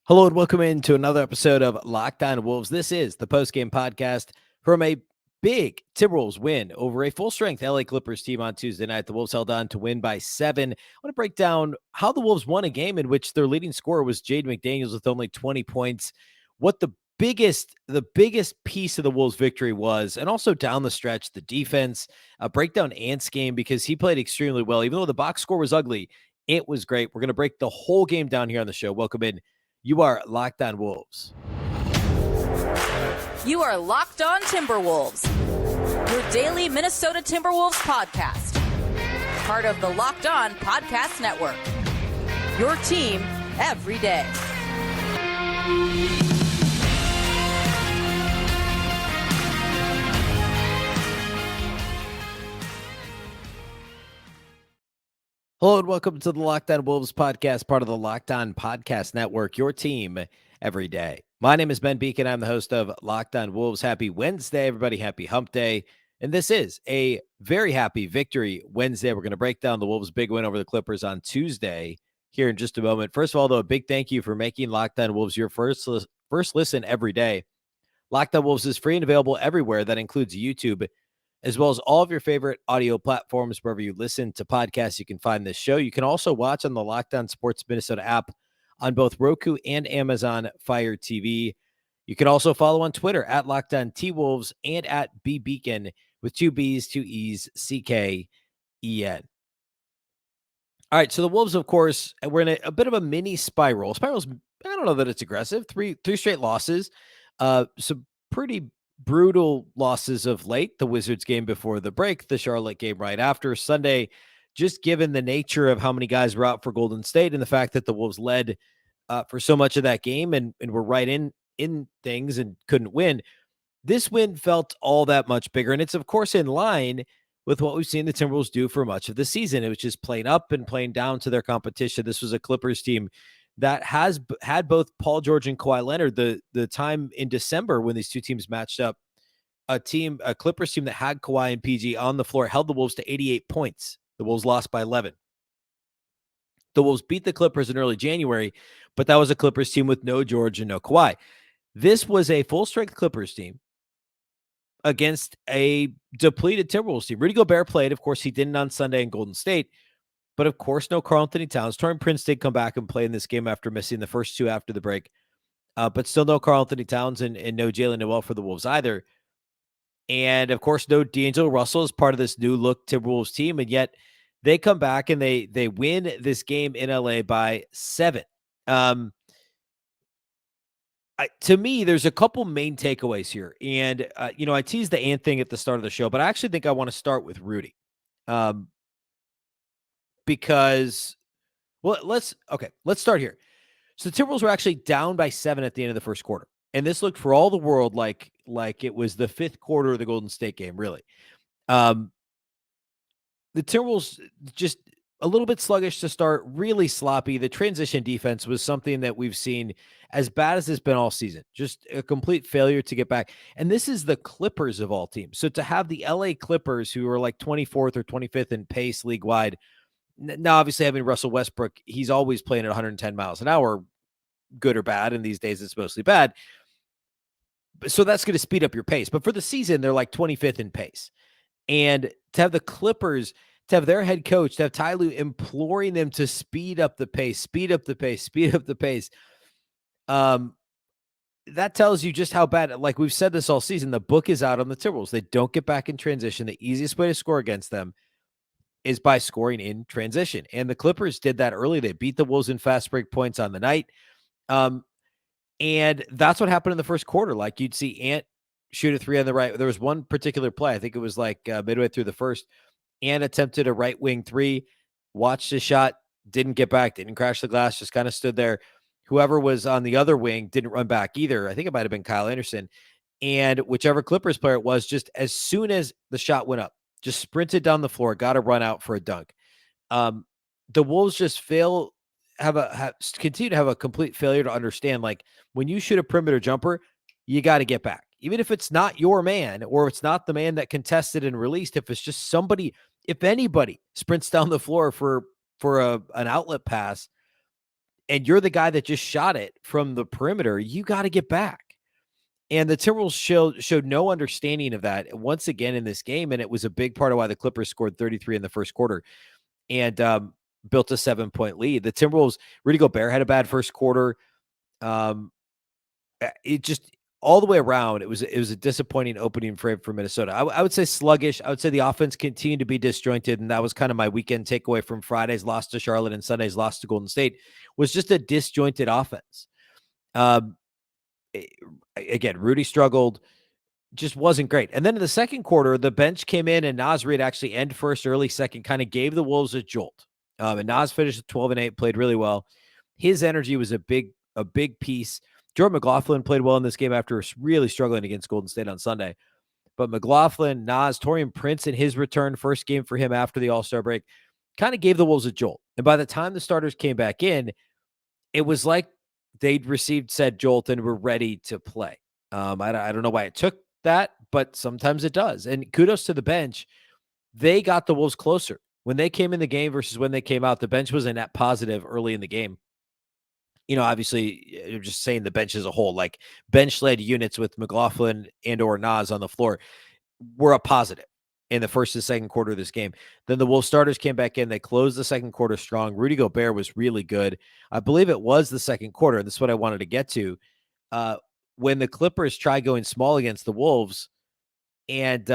Hello and welcome into another episode of Locked On Wolves. This is the post-game podcast from a big Timberwolves win over a full-strength LA Clippers team on Tuesday night. The Wolves held on to win by 7. I want to break down how the Wolves won a game in which their leading scorer was Jaden McDaniels with only 20 points, what the biggest piece of the Wolves victory was, and also down the stretch, the defense, a breakdown Ant's game because he played extremely well. Even though the box score was ugly, it was great. We're going to break the whole game down here on the show. Welcome in. You are Locked On Wolves. You are Locked On Timberwolves, your daily Minnesota Timberwolves podcast. Part of the Locked On Podcast Network. Your team every day. Hello and welcome to the Locked On Wolves podcast, part of the Locked On Podcast Network, your team every day. My name is Ben Beecken. I'm the host of Locked On Wolves. Happy Wednesday, everybody. Happy hump day. And this is a very happy victory Wednesday. We're going to break down the Wolves' big win over the Clippers on Tuesday here in just a moment. First of all, though, a big thank you for making Locked On Wolves your first listen every day. Locked On Wolves is free and available everywhere. That includes YouTube, as well as all of your favorite audio platforms. Wherever you listen to podcasts, you can find this show. You can also watch on the Locked On Sports Minnesota app on both Roku and Amazon Fire TV. You can also follow on Twitter at Locked On T-Wolves and at Beecken with 2 B's, 2 E's, C-K-E-N. All right, so the Wolves, of course, we're in a bit of a mini spiral. Spiral's, I don't know that it's aggressive. Three straight losses. Some pretty brutal losses of late. The Wizards game before the break, the Charlotte game right after. Sunday, just given the nature of how many guys were out for Golden State and the fact that the Wolves led for so much of that game and were right in things and couldn't win, this win felt all that much bigger. And it's, of course, in line with what we've seen the Timberwolves do for much of the season. It was just playing up and playing down to their competition. This was a Clippers team that has had both Paul George and Kawhi Leonard. The time in December when these two teams matched up, a Clippers team that had Kawhi and PG on the floor held the Wolves to 88 points. The Wolves lost by 11. The Wolves beat the Clippers in early January, but that was a Clippers team with no George and no Kawhi. This was a full-strength Clippers team against a depleted Timberwolves team. Rudy Gobert played. Of course, he didn't on Sunday in Golden State. But of course, no Karl-Anthony Towns. Taurean Prince did come back and play in this game after missing the first two after the break. But still no Karl-Anthony Towns and no Jalen Noel for the Wolves either. And of course, no D'Angelo Russell is part of this new look Timberwolves team. And yet they come back and they win this game in LA by 7. To me, there's a couple main takeaways here. And, I teased the Ant thing at the start of the show, but I actually think I want to start with Rudy. Because, well, let's start here. So the Timberwolves were actually down by 7 at the end of the first quarter. And this looked for all the world like it was the fifth quarter of the Golden State game, really. The Timberwolves just a little bit sluggish to start, really sloppy. The transition defense was something that we've seen as bad as it's been all season. Just a complete failure to get back. And this is the Clippers of all teams. So to have the LA Clippers, who are like 24th or 25th in pace league-wide, now obviously having Russell Westbrook, he's always playing at 110 miles an hour, good or bad, and these days it's mostly bad. So that's going to speed up your pace. But for the season, they're like 25th in pace. And to have the Clippers, to have their head coach, to have Ty Lue imploring them to speed up the pace, that tells you just how bad, like we've said this all season, the book is out on the Timberwolves. They don't get back in transition. The easiest way to score against them is by scoring in transition. And the Clippers did that early. They beat the Wolves in fast break points on the night. And that's what happened in the first quarter. Like you'd see Ant shoot a 3 on the right. There was one particular play. I think it was like midway through the first. Ant attempted a right wing 3, watched his shot, didn't get back, didn't crash the glass, just kind of stood there. Whoever was on the other wing didn't run back either. I think it might've been Kyle Anderson. And whichever Clippers player it was, just as soon as the shot went up, just sprinted down the floor, got a run out for a dunk. The Wolves just continue to have a complete failure to understand, like when you shoot a perimeter jumper, you got to get back. Even if it's not your man or it's not the man that contested and released, if it's just somebody, if anybody sprints down the floor for an outlet pass, and you're the guy that just shot it from the perimeter, you got to get back. And the Timberwolves showed no understanding of that once again in this game, and it was a big part of why the Clippers scored 33 in the first quarter and built a 7-point lead. The Timberwolves, Rudy Gobert had a bad first quarter. It just all the way around, it was a disappointing opening for Minnesota. I would say sluggish. I would say the offense continued to be disjointed, and that was kind of my weekend takeaway from Friday's loss to Charlotte and Sunday's loss to Golden State, was just a disjointed offense. Again, Rudy struggled, just wasn't great. And then in the second quarter, the bench came in, and Naz Reid actually end first, early second, kind of gave the Wolves a jolt. And Naz finished at 12-8, played really well. His energy was a big piece. Jordan McLaughlin played well in this game after really struggling against Golden State on Sunday. But McLaughlin, Naz, Taurean Prince in his return, first game for him after the All-Star break, kind of gave the Wolves a jolt. And by the time the starters came back in, it was like they'd received said jolt and were ready to play. I don't know why it took that, but sometimes it does. And kudos to the bench. They got the Wolves closer. When they came in the game versus when they came out, the bench was a net positive early in the game. Obviously, you're just saying the bench as a whole, like bench-led units with McLaughlin and or Naz on the floor were a positive in the first and second quarter of this game. Then the Wolves starters came back in. They closed the second quarter strong. Rudy Gobert was really good. I believe it was the second quarter. This is what I wanted to get to. When the Clippers tried going small against the Wolves, and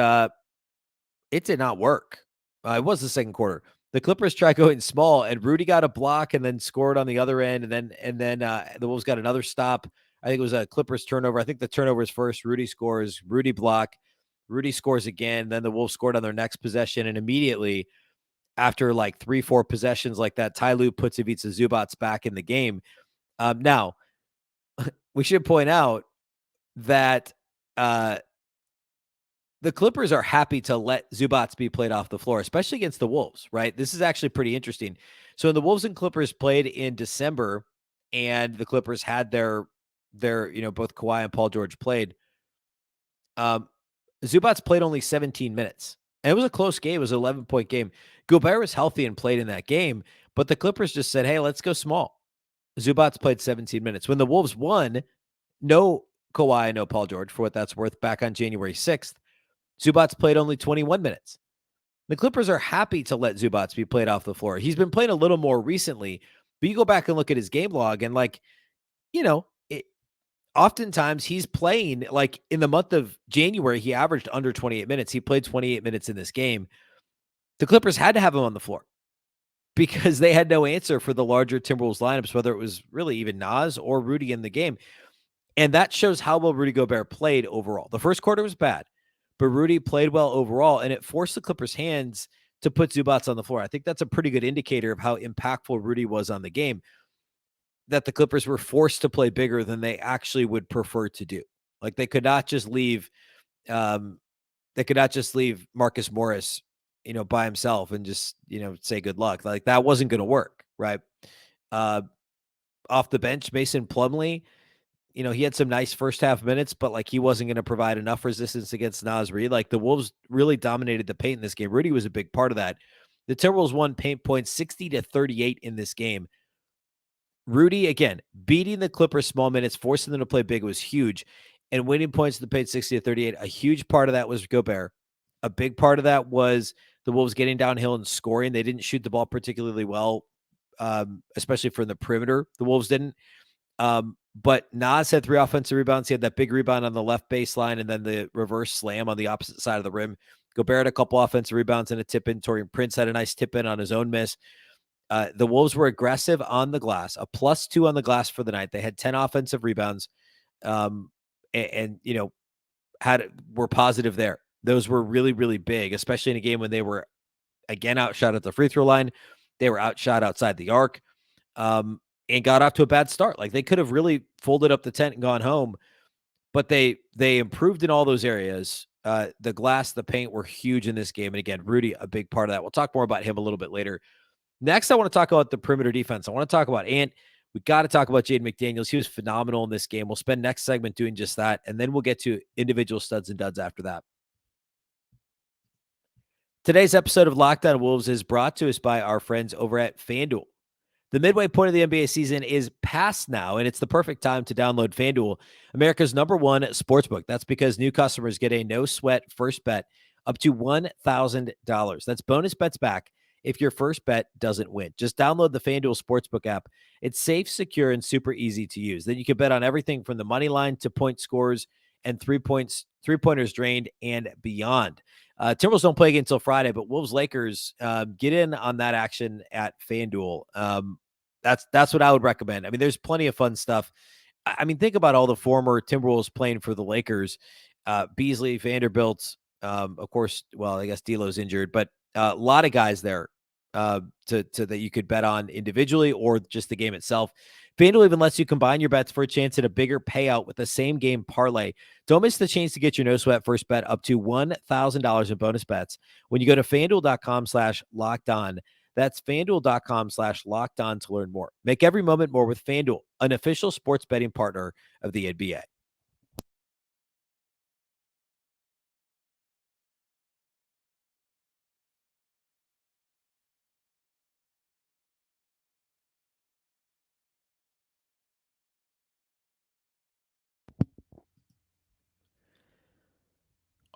it did not work. It was the second quarter. The Clippers tried going small, and Rudy got a block and then scored on the other end. And then the Wolves got another stop. I think it was a Clippers turnover. I think the turnover is first. Rudy scores. Rudy block. Rudy scores again. Then the Wolves scored on their next possession. And immediately after like 3-4 possessions like that, Ty Lue puts Ivica Zubac back in the game. Now, we should point out that the Clippers are happy to let Zubac be played off the floor, especially against the Wolves, right? This is actually pretty interesting. So when the Wolves and Clippers played in December, and the Clippers had their both Kawhi and Paul George played, Zubac played only 17 minutes. And it was a close game. It was an 11-point game. Gobert was healthy and played in that game, but the Clippers just said, hey, let's go small. Zubac played 17 minutes. When the Wolves won, no Kawhi, no Paul George, for what that's worth, back on January 6th, Zubac played only 21 minutes. The Clippers are happy to let Zubac be played off the floor. He's been playing a little more recently, but you go back and look at his game log, and oftentimes he's playing, like in the month of January, he averaged under 28 minutes. He played 28 minutes in this game. The Clippers had to have him on the floor because they had no answer for the larger Timberwolves lineups, whether it was really even Naz or Rudy in the game. And that shows how well Rudy Gobert played overall. The first quarter was bad, but Rudy played well overall, and it forced the Clippers' hands to put Zubac on the floor. I think that's a pretty good indicator of how impactful Rudy was on the game, that the Clippers were forced to play bigger than they actually would prefer to do. Like they could not just leave Marcus Morris, by himself and just, say good luck. Like that wasn't going to work, right? Off the bench, Mason Plumlee, he had some nice first half minutes, but like he wasn't going to provide enough resistance against Naz Reid. Like the Wolves really dominated the paint in this game. Rudy was a big part of that. The Timberwolves won paint points 60-38 in this game. Rudy, again, beating the Clippers small minutes, forcing them to play big was huge. And winning points in the paint 60-38, a huge part of that was Gobert. A big part of that was the Wolves getting downhill and scoring. They didn't shoot the ball particularly well, especially from the perimeter. The Wolves didn't. But Naz had 3 offensive rebounds. He had that big rebound on the left baseline and then the reverse slam on the opposite side of the rim. Gobert had a couple offensive rebounds and a tip-in. Taurean Prince had a nice tip-in on his own miss. The Wolves were aggressive on the glass, a +2 on the glass for the night. They had 10 offensive rebounds, were positive there. Those were really, really big, especially in a game when they were, again, outshot at the free throw line. They were outshot outside the arc, and got off to a bad start. Like they could have really folded up the tent and gone home, but they improved in all those areas. The glass, the paint were huge in this game. And again, Rudy, a big part of that. We'll talk more about him a little bit later. Next, I want to talk about the perimeter defense. I want to talk about Ant. We got to talk about Jaden McDaniels. He was phenomenal in this game. We'll spend next segment doing just that, and then we'll get to individual studs and duds after that. Today's episode of Locked On Wolves is brought to us by our friends over at FanDuel. The midway point of the NBA season is past now, and it's the perfect time to download FanDuel, America's #1 sportsbook. That's because new customers get a no-sweat first bet up to $1,000. That's bonus bets back if your first bet doesn't win. Just download the FanDuel Sportsbook app. It's safe, secure, and super easy to use. Then you can bet on everything from the money line to point scores and three-pointers drained and beyond. Timberwolves don't play again until Friday, but Wolves Lakers, get in on that action at FanDuel. That's what I would recommend. I mean, there's plenty of fun stuff. I mean, think about all the former Timberwolves playing for the Lakers. Beasley, Vanderbilt, of course. Well, I guess D'Lo's injured, but a lot of guys there to that you could bet on individually or just the game itself. FanDuel even lets you combine your bets for a chance at a bigger payout with the same game parlay. Don't miss the chance to get your no sweat first bet up to $1,000 in bonus bets when you go to FanDuel.com/locked on. That's FanDuel.com/locked on to learn more. Make every moment more with FanDuel, an official sports betting partner of the NBA.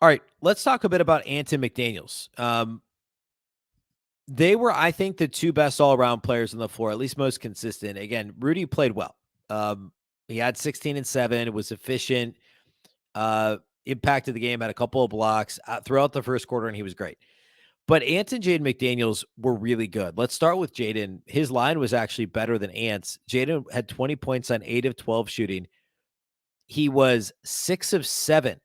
All right, let's talk a bit about Anton McDaniels. They were, I think, the two best all-around players on the floor, at least most consistent. Again, Rudy played well. He had 16 and 7, was efficient, impacted the game, had a couple of blocks throughout the first quarter, and he was great. But Ant and Jaden McDaniels were really good. Let's start with Jaden. His line was actually better than Ant's. Jaden had 20 points on 8 of 12 shooting. He was 6 of 7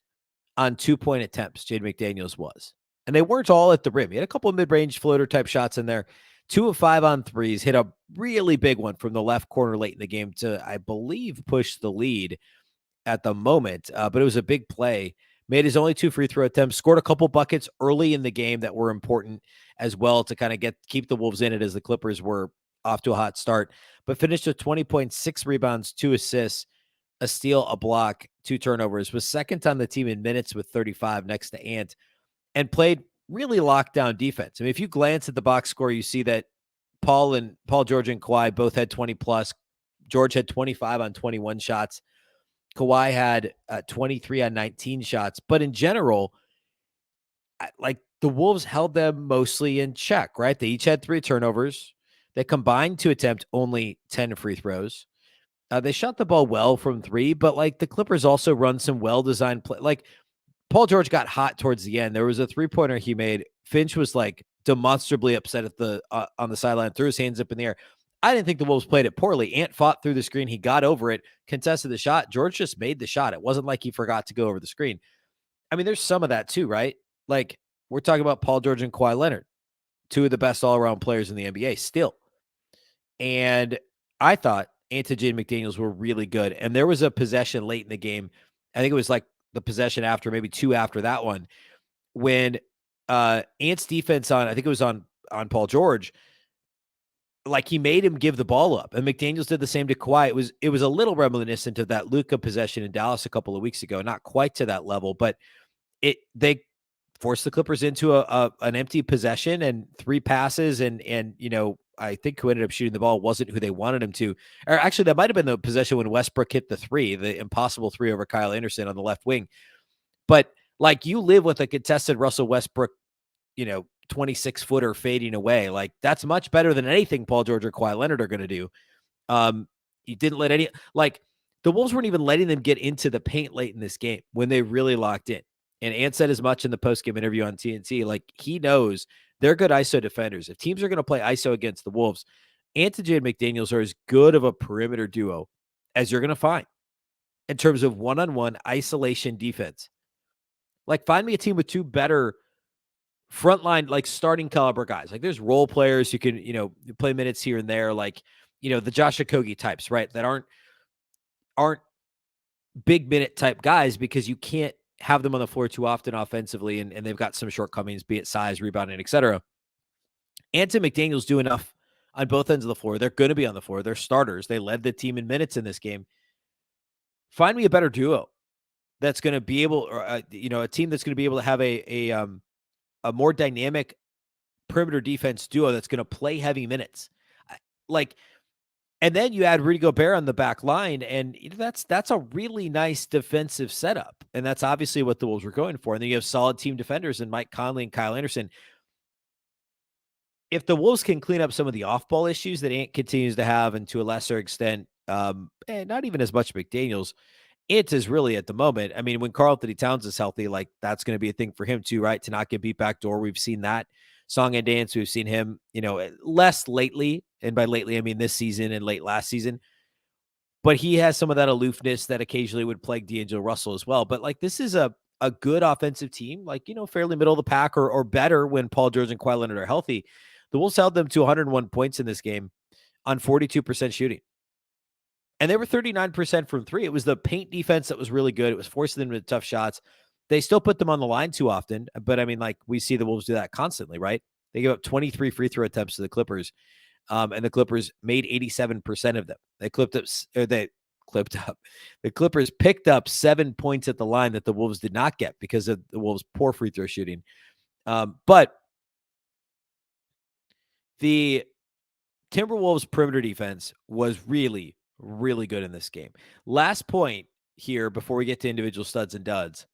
on 2-point attempts, Jaden McDaniels was. And they weren't all at the rim. He had a couple of mid-range floater type shots in there. 2 of 5 on threes, hit a really big one from the left corner late in the game to, I believe, push the lead at the moment. But it was a big play. Made his only 2 free throw attempts, scored a couple buckets early in the game that were important as well to kind of keep the Wolves in it as the Clippers were off to a hot start, but finished with 20.6 rebounds, 2 assists, a steal, a block, 2 turnovers, was second on the team in minutes with 35 next to Ant, and played really locked down defense. I mean, if you glance at the box score, you see that Paul, George, and Kawhi both had 20 plus. George had 25 on 21 shots. Kawhi had 23 on 19 shots. But in general, like the Wolves held them mostly in check, right? They each had 3 turnovers. They combined to attempt only 10 free throws. They shot the ball well from 3, but like the Clippers also run some well-designed play. Like Paul George got hot towards the end. There was a 3-pointer he made. Finch was like demonstrably upset at the on the sideline, threw his hands up in the air. I didn't think the Wolves played it poorly. Ant fought through the screen. He got over it, contested the shot. George just made the shot. It wasn't like he forgot to go over the screen. I mean, there's some of that too, right? Like we're talking about Paul George and Kawhi Leonard, 2 of the best all-around players in the NBA still. And I thought Ant and Jaden McDaniels were really good. And there was a possession late in the game. I think it was like the possession after, maybe 2 after that one, when Ant's defense I think it was on Paul George, like he made him give the ball up, and McDaniels did the same to Kawhi. It was a little reminiscent of that Luka possession in Dallas a couple of weeks ago, not quite to that level, but they forced the Clippers into an empty possession and 3 passes, and I think who ended up shooting the ball wasn't who they wanted him to. Or actually, that might have been the possession when Westbrook hit the 3, the impossible 3 over Kyle Anderson on the left wing. But like you live with a contested Russell Westbrook, 26-footer fading away. Like that's much better than anything Paul George or Kawhi Leonard are going to do. You didn't let the Wolves weren't even letting them get into the paint late in this game when they really locked in. And Ant said as much in the postgame interview on TNT. Like he knows they're good ISO defenders. If teams are going to play ISO against the Wolves, Ant and Jaden McDaniels are as good of a perimeter duo as you're going to find in terms of one-on-one isolation defense. Like find me a team with 2 better frontline, like starting caliber guys. Like there's role players who can, play minutes here and there, like, the Josh Okogie types, right? That aren't big minute type guys because you can't have them on the floor too often offensively, and they've got some shortcomings, be it size, rebounding, etc. Anton McDaniels do enough on both ends of the floor. They're going to be on the floor. They're starters. They led the team in minutes in this game. Find me a better duo that's going to be able, or a team that's going to be able to have a more dynamic perimeter defense duo that's going to play heavy minutes. Like And then you add Rudy Gobert on the back line, and that's a really nice defensive setup. And that's obviously what the Wolves were going for. And then you have solid team defenders in Mike Conley and Kyle Anderson. If the Wolves can clean up some of the off-ball issues that Ant continues to have, and to a lesser extent, not even as much McDaniels, Ant is really at the moment. I mean, when Karl-Anthony Towns is healthy, like that's going to be a thing for him too, right? To not get beat back door. We've seen that song and dance. We've seen him, less lately. And by lately, I mean this season and late last season. But he has some of that aloofness that occasionally would plague D'Angelo Russell as well. But like this is a good offensive team, like, fairly middle of the pack or better when Paul George and Kawhi Leonard are healthy. The Wolves held them to 101 points in this game on 42% shooting. And they were 39% from three. It was the paint defense that was really good. It was forcing them to tough shots. They still put them on the line too often. But I mean, like we see the Wolves do that constantly, right? They give up 23 free throw attempts to the Clippers. And the Clippers made 87% of them. They clipped up. The Clippers picked up 7 points at the line that the Wolves did not get because of the Wolves' poor free throw shooting. But the Timberwolves' perimeter defense was really, really good in this game. Last point here before we get to individual studs and duds.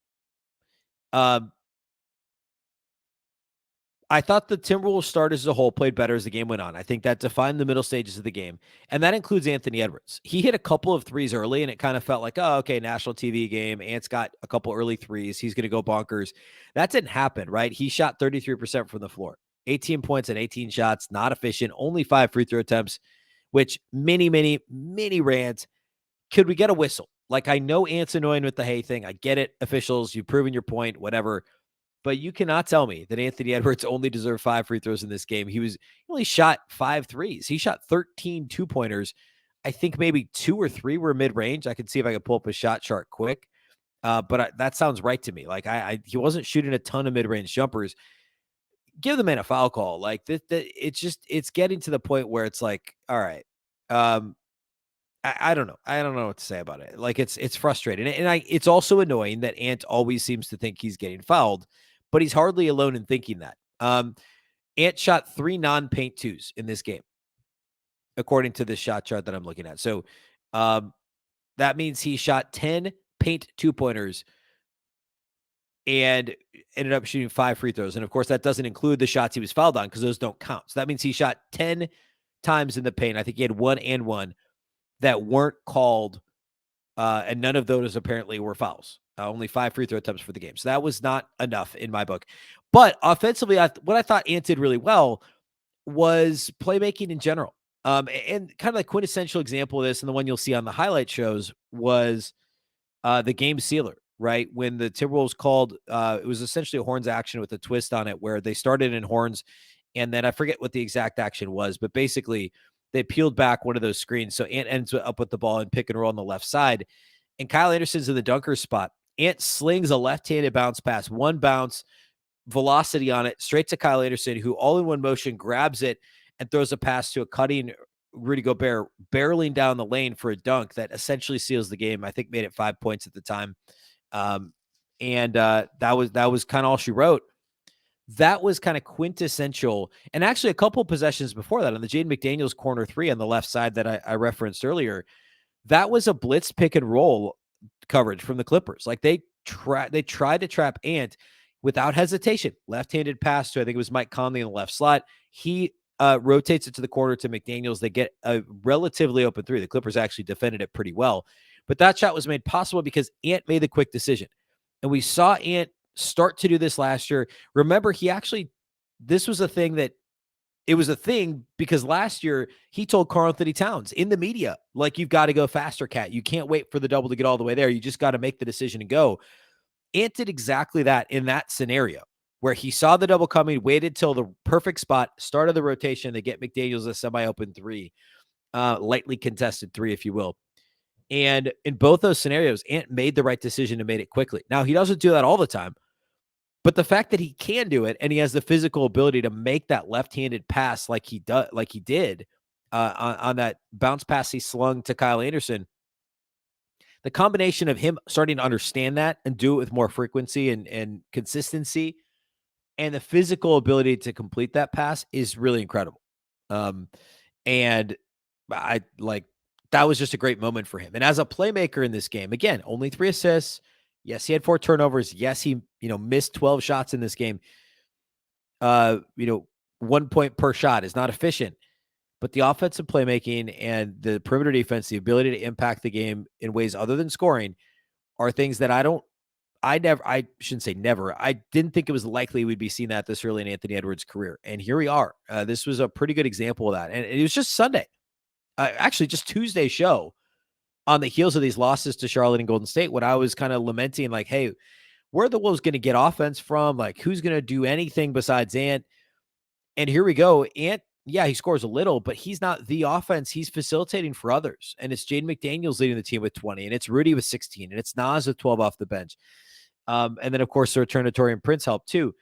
I thought the Timberwolves starters as a whole played better as the game went on. I think that defined the middle stages of the game, and that includes Anthony Edwards. He hit a couple of threes early, and it kind of felt like, oh, okay, national TV game. Ant's got a couple early threes. He's going to go bonkers. That didn't happen, right? He shot 33% from the floor, 18 points and 18 shots, not efficient, only 5 free throw attempts, which many rants. Could we get a whistle? Like, I know Ant's annoying with the hey thing. I get it. Officials, you've proven your point, whatever. But you cannot tell me that Anthony Edwards only deserved 5 free throws in this game. He only shot 5 threes. He shot 13 two-pointers. I think maybe 2 or 3 were mid-range. I can see if I can pull up a shot chart quick. But that sounds right to me. Like he wasn't shooting a ton of mid-range jumpers. Give the man a foul call. Like it's getting to the point where it's like, all right. I don't know. I don't know what to say about it. Like it's frustrating. And it's also annoying that Ant always seems to think he's getting fouled, but he's hardly alone in thinking that. Ant shot 3 non-paint twos in this game, according to this shot chart that I'm looking at. So that means he shot 10 paint 2-pointers and ended up shooting 5 free throws. And of course, that doesn't include the shots he was fouled on because those don't count. So that means he shot 10 times in the paint. I think he had 1 and 1 that weren't called, and none of those apparently were fouls. Only 5 free throw attempts for the game. So that was not enough in my book. But offensively, what I thought Ant did really well was playmaking in general. And kind of the quintessential example of this, and the one you'll see on the highlight shows, was the game sealer, right? When the Timberwolves called, it was essentially a horns action with a twist on it where they started in horns, and then I forget what the exact action was, but basically they peeled back one of those screens. So Ant ends up with the ball and pick and roll on the left side. And Kyle Anderson's in the dunker spot. Ant slings a left-handed bounce pass, one bounce, velocity on it, straight to Kyle Anderson, who all in one motion grabs it and throws a pass to a cutting Rudy Gobert, barreling down the lane for a dunk that essentially seals the game. I think made it 5 points at the time. That was kind of all she wrote. That was kind of quintessential. And actually a couple possessions before that on the Jaden McDaniels corner 3 on the left side that I referenced earlier, that was a blitz pick and roll coverage from the Clippers. Like they tried to trap Ant without hesitation. Left-handed pass to, I think it was Mike Conley in the left slot. He rotates it to the corner to McDaniels. They get a relatively open 3. The Clippers actually defended it pretty well. But that shot was made possible because Ant made the quick decision. And we saw Ant start to do this last year. Remember, this was a thing that it was a thing because last year he told Karl-Anthony Towns in the media, like, you've got to go faster, Cat. You can't wait for the double to get all the way there. You just got to make the decision and go. Ant did exactly that in that scenario where he saw the double coming, waited till the perfect spot, started the rotation. They get McDaniels a semi-open 3, lightly contested 3, if you will. And in both those scenarios, Ant made the right decision and made it quickly. Now, he doesn't do that all the time, but the fact that he can do it and he has the physical ability to make that left-handed pass like he did on that bounce pass he slung to Kyle Anderson, the combination of him starting to understand that and do it with more frequency and consistency and the physical ability to complete that pass is really incredible. And that was just a great moment for him. And as a playmaker in this game, again, only 3 assists. Yes, he had 4 turnovers. Yes, he, missed 12 shots in this game. 1 point per shot is not efficient, but the offensive playmaking and the perimeter defense, the ability to impact the game in ways other than scoring are things that I shouldn't say never. I didn't think it was likely we'd be seeing that this early in Anthony Edwards' career. And here we are. This was a pretty good example of that. And it was just Sunday, actually just Tuesday's show on the heels of these losses to Charlotte and Golden State, when I was kind of lamenting like, hey, where are the Wolves going to get offense from? Like, who's going to do anything besides Ant? And here we go. Ant, yeah, he scores a little, but he's not the offense. He's facilitating for others. And it's Jaden McDaniels leading the team with 20, and it's Rudy with 16, and it's Naz with 12 off the bench. And then, of course, the return of Taurean Prince helped too.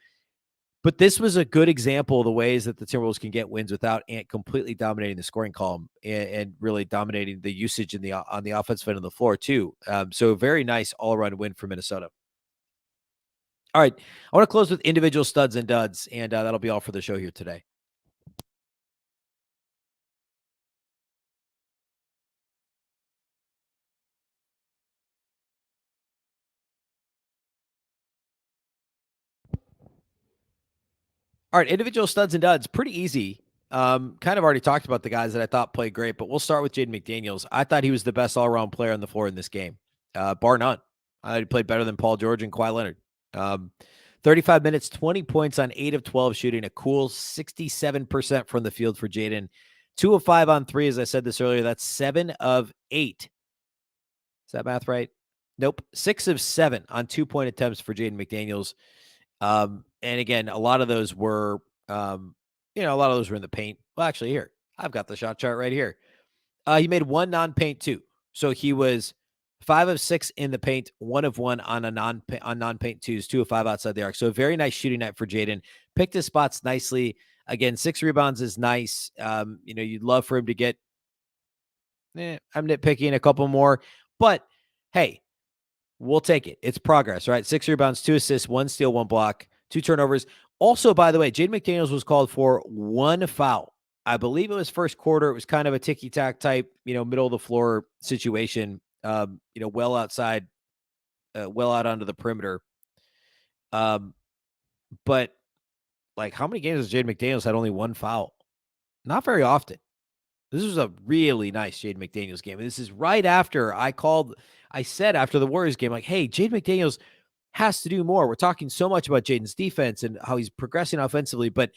But this was a good example of the ways that the Timberwolves can get wins without Ant completely dominating the scoring column and really dominating the usage on the offensive end of the floor too. So a very nice all-around win for Minnesota. All right, I want to close with individual studs and duds, and that'll be all for the show here today. All right, individual studs and duds, pretty easy. Kind of already talked about the guys that I thought played great, but we'll start with Jaden McDaniels. I thought he was the best all-around player on the floor in this game, bar none. I thought he played better than Paul George and Kawhi Leonard. 35 minutes, 20 points on 8 of 12 shooting, a cool 67% from the field for Jaden. 2 of 5 on 3, as I said this earlier. That's 7 of 8. Is that math right? Nope. 6 of 7 on 2-point attempts for Jaden McDaniels. And again, a lot of those were, a lot of those were in the paint. Well, actually, here, I've got the shot chart right here. He made 1 non-paint 2. So he was 5 of 6 in the paint, 1 of 1 on non-paint 2s, 2 of 5 outside the arc. So a very nice shooting night for Jaden. Picked his spots nicely. Again, 6 rebounds is nice. You'd love for him to get, I'm nitpicking a couple more, but hey, we'll take it. It's progress, right? 6 rebounds, 2 assists, 1 steal, 1 block, 2 turnovers. Also, by the way, Jaden McDaniels was called for 1 foul. I believe it was first quarter. It was kind of a ticky-tack type, middle of the floor situation, well outside, well out onto the perimeter. But like, how many games has Jaden McDaniels had only 1 foul? Not very often. This was a really nice Jaden McDaniels game. And this is right after I said after the Warriors game, like, hey, Jaden McDaniels has to do more. We're talking so much about Jaden's defense and how he's progressing offensively, but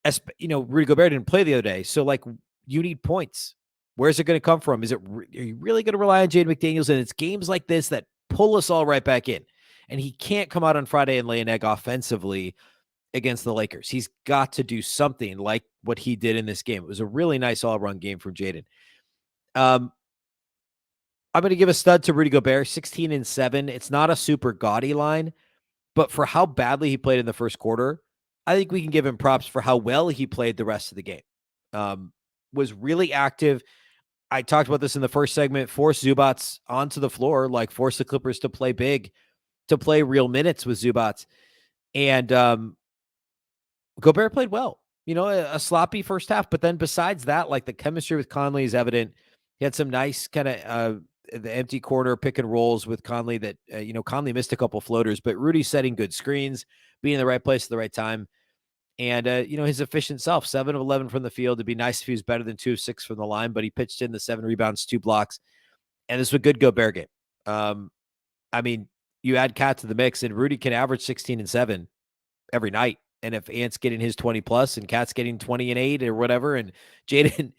Rudy Gobert didn't play the other day. So like, you need points. Where's it going to come from? Are you really going to rely on Jaden McDaniels? And it's games like this that pull us all right back in. And he can't come out on Friday and lay an egg offensively against the Lakers. He's got to do something like what he did in this game. It was a really nice all-around game from Jaden. I'm going to give a stud to Rudy Gobert, 16 and 7. It's not a super gaudy line, but for how badly he played in the first quarter, I think we can give him props for how well he played the rest of the game. Was really active. I talked about this in the first segment, forced Zubats onto the floor, like forced the Clippers to play big, to play real minutes with Zubats. And Gobert played well, a sloppy first half. But then besides that, like the chemistry with Conley is evident. He had some nice kind of the empty corner pick and rolls with Conley that, Conley missed a couple floaters, but Rudy setting good screens, being in the right place at the right time. And, his efficient self, 7 of 11 from the field. It'd be nice if he was better than 2 of 6 from the line, but he pitched in the 7 rebounds, 2 blocks. And this was a good Gobert game. You add Cat to the mix, and Rudy can average 16 and 7 every night. And if Ant's getting his 20 plus and Cat's getting 20 and 8 or whatever, and Jaden,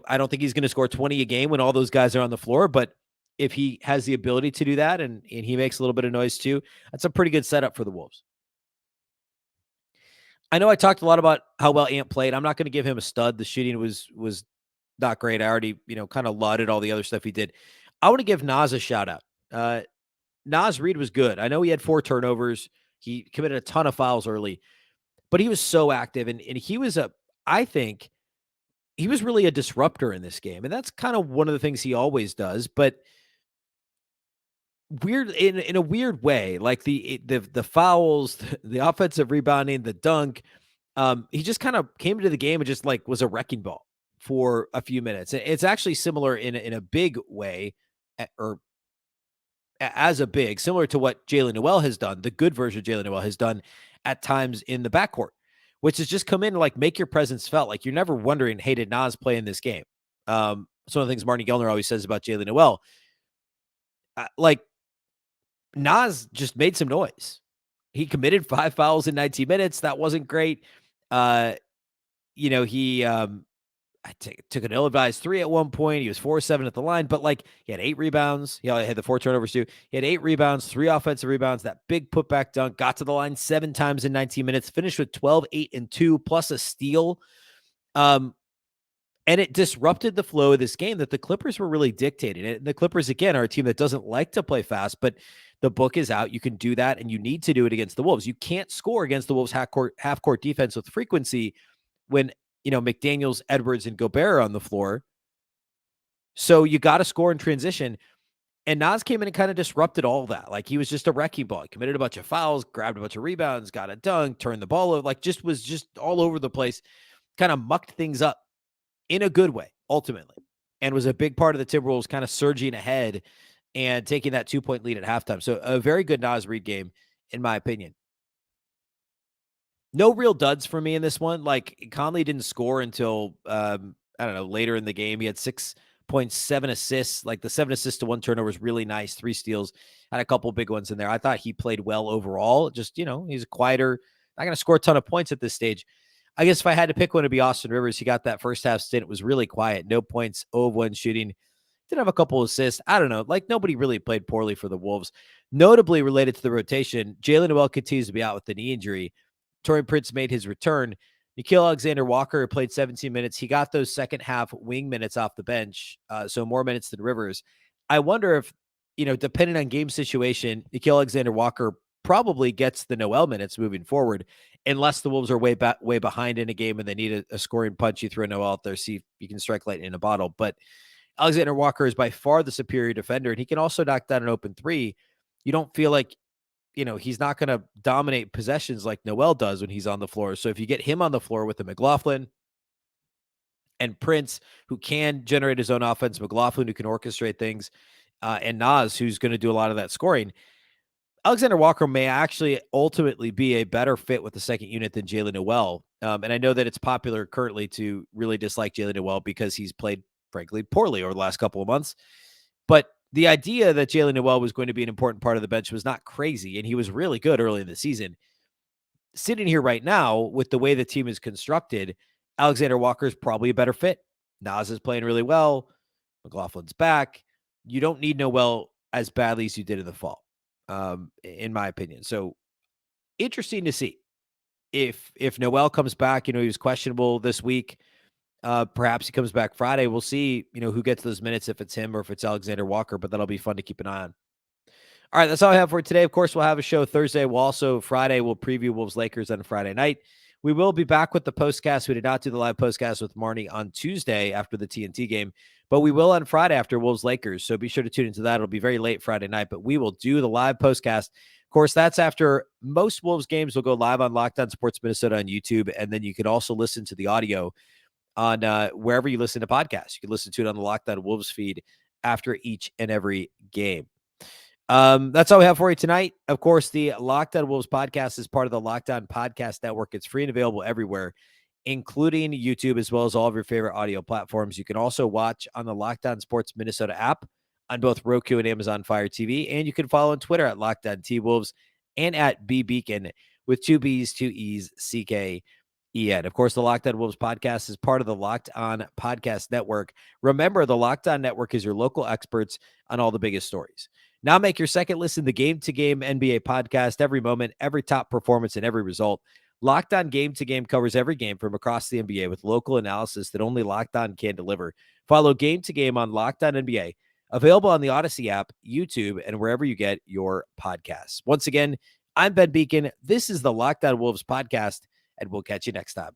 I don't think he's going to score 20 a game when all those guys are on the floor, but if he has the ability to do that and he makes a little bit of noise too, that's a pretty good setup for the Wolves. I know I talked a lot about how well Ant played. I'm not going to give him a stud. The shooting was not great. I already, kind of lauded all the other stuff he did. I want to give Naz a shout out. Naz Reid was good. I know he had 4 turnovers. He committed a ton of fouls early, but he was so active and he was I think he was really a disruptor in this game. And that's kind of one of the things he always does, but weird in a weird way, like the fouls, the offensive rebounding, the dunk. He just kind of came into the game and just like was a wrecking ball for a few minutes. It's actually similar in a big way, or as a big, similar to what Jaylen Nowell has done, the good version of Jaylen Nowell has done at times in the backcourt, which is just come in and like make your presence felt. Like you're never wondering, hey, did Naz play in this game? Some of the things Marty Gellner always says about Jaylen Nowell, like Naz just made some noise. He committed 5 fouls in 19 minutes. That wasn't great. He took an ill-advised 3 at one point. He was 4-7 at the line, but like he had 8 rebounds. He had the 4 turnovers too. He had 8 rebounds, 3 offensive rebounds, that big putback dunk, got to the line 7 times in 19 minutes, finished with 12, 8, and 2, plus a steal. And it disrupted the flow of this game that the Clippers were really dictating. And the Clippers, again, are a team that doesn't like to play fast, but the book is out. You can do that, and you need to do it against the Wolves. You can't score against the Wolves half-court defense with frequency when, McDaniels, Edwards, and Gobert are on the floor. So you got to score in transition. And Naz came in and kind of disrupted all of that. Like he was just a wrecking ball. He committed a bunch of fouls, grabbed a bunch of rebounds, got a dunk, turned the ball over, was just all over the place, kind of mucked things up in a good way, ultimately, and was a big part of the Timberwolves kind of surging ahead and taking that 2-point lead at halftime. So a very good Naz Reid game, in my opinion. No real duds for me in this one. Like Conley didn't score until, later in the game. He had 6.7 assists. Like the 7 assists to 1 turnover was really nice. 3 steals, had a couple big ones in there. I thought he played well overall. Just, he's a quieter, not going to score a ton of points at this stage. I guess if I had to pick one, it'd be Austin Rivers. He got that first half stint. It was really quiet. No points, 0 of 1 shooting. Did have a couple of assists. I don't know. Like nobody really played poorly for the Wolves. Notably related to the rotation, Jaylen Nowell continues to be out with the knee injury. Taurean Prince made his return. Nickeil Alexander-Walker played 17 minutes. He got those second half wing minutes off the bench, so more minutes than Rivers. I wonder if, depending on game situation, Nickeil Alexander-Walker probably gets the Nowell minutes moving forward, unless the Wolves are way behind in a game and they need a scoring punch. You throw Nowell out there, see if you can strike lightning in a bottle. But Alexander Walker is by far the superior defender, and he can also knock down an open 3. You don't feel like, he's not going to dominate possessions like Nowell does when he's on the floor. So if you get him on the floor with the McLaughlin and Prince, who can generate his own offense, McLaughlin, who can orchestrate things, and Naz, who's going to do a lot of that scoring, Alexander Walker may actually ultimately be a better fit with the second unit than Jaylen Nowell. And I know that it's popular currently to really dislike Jaylen Nowell because he's played, frankly, poorly over the last couple of months. But the idea that Jaylen Nowell was going to be an important part of the bench was not crazy, and he was really good early in the season. Sitting here right now, with the way the team is constructed, Alexander Walker is probably a better fit. Naz is playing really well. McLaughlin's back. You don't need Nowell as badly as you did in the fall, in my opinion. So interesting to see if Nowell comes back. He was questionable this week. Perhaps he comes back Friday. We'll see, who gets those minutes, if it's him or if it's Alexander Walker, but that'll be fun to keep an eye on. All right, that's all I have for today. Of course, we'll have a show Thursday. Friday, we'll preview Wolves Lakers on Friday night. We will be back with the postcast. We did not do the live postcast with Marnie on Tuesday after the TNT game, but we will on Friday after Wolves Lakers. So be sure to tune into that. It'll be very late Friday night, but we will do the live postcast. Of course, that's after most Wolves games will go live on Locked On Sports Minnesota on YouTube, and then you can also listen to the audio on wherever you listen to podcasts. You can listen to it on the Locked On Wolves feed after each and every game. That's all we have for you tonight. Of course, the Locked On Wolves podcast is part of the Locked On Podcast Network. It's free and available everywhere, including YouTube, as well as all of your favorite audio platforms. You can also watch on the Locked On Sports Minnesota app on both Roku and Amazon Fire TV, and you can follow on Twitter at Locked On T-Wolves and at Beecken with 2 B's, 2 E's, CK. Of course, the Locked On Wolves podcast is part of the Locked On Podcast Network. Remember, the Locked On Network is your local experts on all the biggest stories. Now make your second listen the Game to Game NBA podcast. Every moment, every top performance, and every result. Locked On Game to Game covers every game from across the NBA with local analysis that only Locked On can deliver. Follow Game to Game on Locked On NBA. Available on the Odyssey app, YouTube, and wherever you get your podcasts. Once again, I'm Ben Beecken. This is the Locked On Wolves podcast, and we'll catch you next time.